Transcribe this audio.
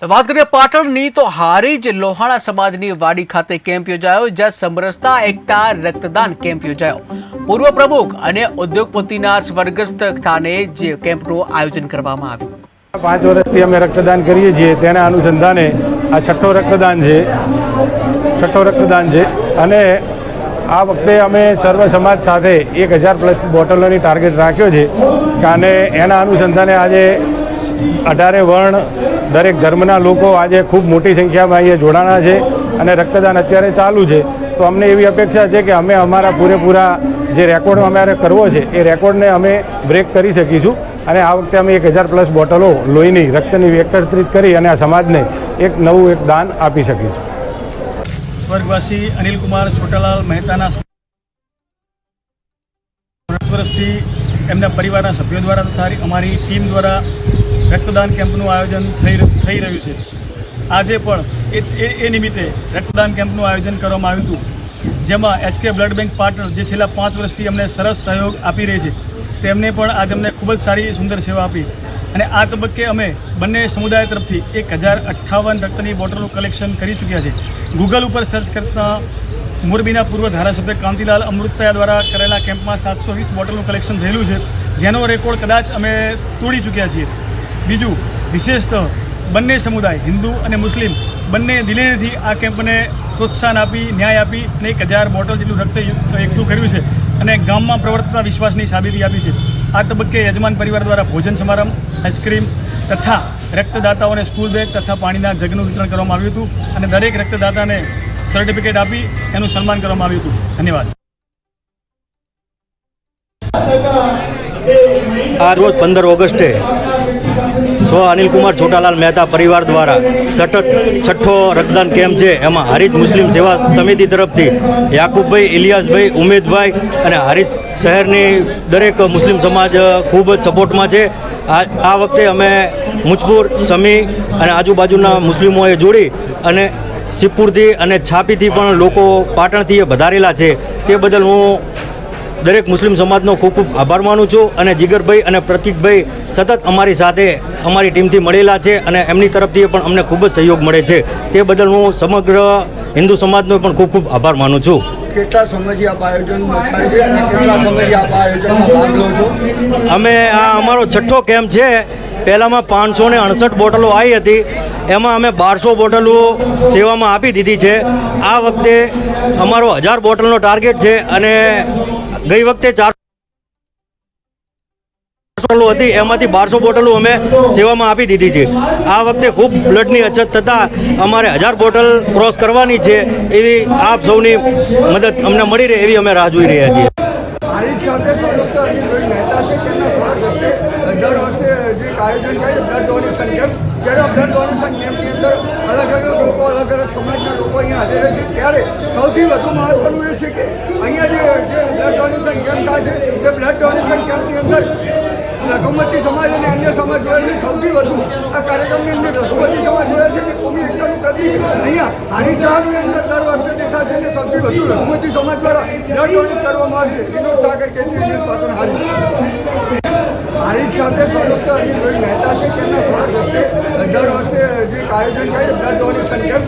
વાત કરીએ પાટણની તો હારીજ લોહાણા સમાજની વાડી ખાતે કેમ્પ યોજાયો, જ્યાં સમરસતા એકતા રક્તદાન કેમ્પ યોજાયો। પૂર્વ પ્રમુખ અને ઉદ્યોગપતિના સ્વર્ગસ્થ સ્થાને જે કેમ્પનું આયોજન કરવામાં આવ્યું। 5 વર્ષથી અમે રક્તદાન કરીએ છીએ, તેના અનુસંધાને આ છઠ્ઠો રક્તદાન છે અને આ વખતે અમે સર્વ સમાજ સાથે 1000+ બોટલોની ટાર્ગેટ રાખ્યો છે અને એના અનુસંધાને આજે 18 વર્ણ દરેક ધર્મના લોકો આજે ખૂબ મોટી સંખ્યામાં અહીંયા જોડાણા છે અને રક્તદાન અત્યારે ચાલુ છે। તો અમને એવી અપેક્ષા છે કે અમે અમારા પૂરેપૂરા જે રેકોર્ડ અમારે કરવો છે એ રેકોર્ડને અમે બ્રેક કરી શકીશું અને આ વખતે અમે 1000+ બોટલો લોહીની રક્તની એકત્રિત કરી અને આ સમાજને એક નવું દાન આપી શકીશું। સ્વર્ગવાસી અનિલ કુમાર છોટાલાલ મહેતાના વર્ષથી એમના પરિવારના સભ્યો દ્વારા તથા અમારી ટીમ દ્વારા રક્તદાન કેમ્પનું આયોજન થઈ રહ્યું છે। આજે પણ એ નિમિત્તે રક્તદાન કેમ્પનું આયોજન કરવામાં આવ્યું હતું, જેમાં HK બ્લડ બેંક પાટણ જે છેલ્લા 5 વર્ષથી અમને સરસ સહયોગ આપી રહી છે, તેમને પણ આજે અમને ખૂબ જ સારી સુંદર સેવા આપી અને આ તબક્કે અમે બંને સમુદાય તરફથી 1058 રક્તની બોટલનું કલેક્શન કરી ચૂક્યા છે। ગૂગલ ઉપર સર્ચ કરતાં મોરબીના પૂર્વ ધારાસભ્ય કાંતિલાલ અમૃતયા દ્વારા કરેલા કેમ્પમાં 720 બોટલનું કલેક્શન થયેલું છે, જેનો રેકોર્ડ કદાચ અમે તોડી ચૂક્યા છીએ। બીજું વિશેષતઃ બંને સમુદાય હિન્દુ અને મુસ્લિમ બંને દિલેરથી આ કેમ્પને પ્રોત્સાહન આપી ન્યાય આપી અને 1000 બોટલ જેટલું રક્ત એકઠું કર્યું છે અને ગામમાં પ્રવર્તતા વિશ્વાસની સાબિતી આપી છે। આ તબક્કે યજમાન પરિવાર દ્વારા ભોજન સમારંભ, આઈસ્ક્રીમ તથા રક્તદાતાઓને સ્કૂલ બેગ તથા પાણીના જગનું વિતરણ કરવામાં આવ્યું હતું અને દરેક રક્તદાતાને સર્ટિફિકેટ આપી એનું સન્માન કરવામાં આવ્યું હતું। ધન્યવાદ। आज रोज 15 ऑगस्टे स्व अनिल कुमार छोटालाल मेहता परिवार द्वारा सतत छठो रक्तदान केम्प है। एमां हारीज मुस्लिम सेवा समिति तरफ थी याकूब भाई, इलियास भाई, उमेद भाई और हारीज शहरनी दरेक मुस्लिम समाज खूब ज सपोर्ट में है। आ वखते अमे मुजपुर, समी और आजूबाजूना मुस्लिमोए जोड़ी अने सिपुरथी अने छापीथी पण लोको पाटणथी पधारेला छे, ते बदल हूँ दरेक मुस्लिम समाजनो खूब खूब आभार मानु छूँ। अने जिगरभाई अने प्रतीकभाई सतत अमारी साथे अमारी टीमथी मळेला छे अने एमनी तरफथी पण अमने खूब ज सहयोग मळे छे, ते बदल हूँ समग्र हिंदू समाजनो पण खूब खूब आभार मानु छूँ। કેટલા સમયથી આપ આયોજનમાં થાય છે અને કેટલા સમયથી આપ આયોજનમાં ભાગ લો છો? અમે આ અમારો છઠ્ઠો કેમ્પ છે। પહેલામાં 568 બોટલો આવી હતી, એમાં અમે 1200 બોટલો સેવામાં આપી દીધી છે। આ વખતે અમારો 1000 બોટલનો ટાર્ગેટ છે અને ગઈ વખતે 400 બોટલો હતી, એમાંથી 1200 બોટલો અમે સેવામાં આપી દીધી છે। આ વખતે ખૂબ બ્લડની અછત થતાં અમારે 1000 બોટલ ક્રોસ કરવાની છે, એવી આપ સૌની મદદ અમને મળી રહે એવી અમે રાહ જોઈ રહ્યા છીએ। હારીજ સાથે સ્વર્ગસ્થ અનિલભાઈ મહેતા છે, તેમના સ્વર્ગ હસ્તે દર વર્ષે જે આયોજન થાય બ્લડ ડોનેશન કેમ્પ, જ્યારે બ્લડ ડોનેશન કેમ્પની અંદર અલગ અલગ લોકો, અલગ અલગ સમાજના લોકો અહીંયા હાજર છે, ત્યારે સૌથી વધુ મહત્વનું એ છે કે અહીંયા જે બ્લડ ડોનેશન કેમ્પ થાય છે, તે બ્લડ ડોનેશન કેમ્પની અંદર લઘુમતી સમાજ અને અન્ય સમાજ જોડે સૌથી વધુ આ કાર્યક્રમની અંદર લઘુમતી સમાજ જોડે છે કે કોમી એકતાનું પ્રતિક અહીંયા હારીજ શહેરની અંદર દર વર્ષે દેખાય છે અને સૌથી વધુ લઘુમતી સમાજ દ્વારા બ્લડ ડોનેટ કરવામાં આવશે। વિનોદ સાગર કેન્દ્રીય પાટણ હારીજ સાથે સ્વર્ગસ્થ અનિલભાઈ મહેતા છે, તેમના સ્વર્ગ હસ્તે દર વર્ષે જે આયોજન થાય બ્લડ ડોનેશન કેમ્પ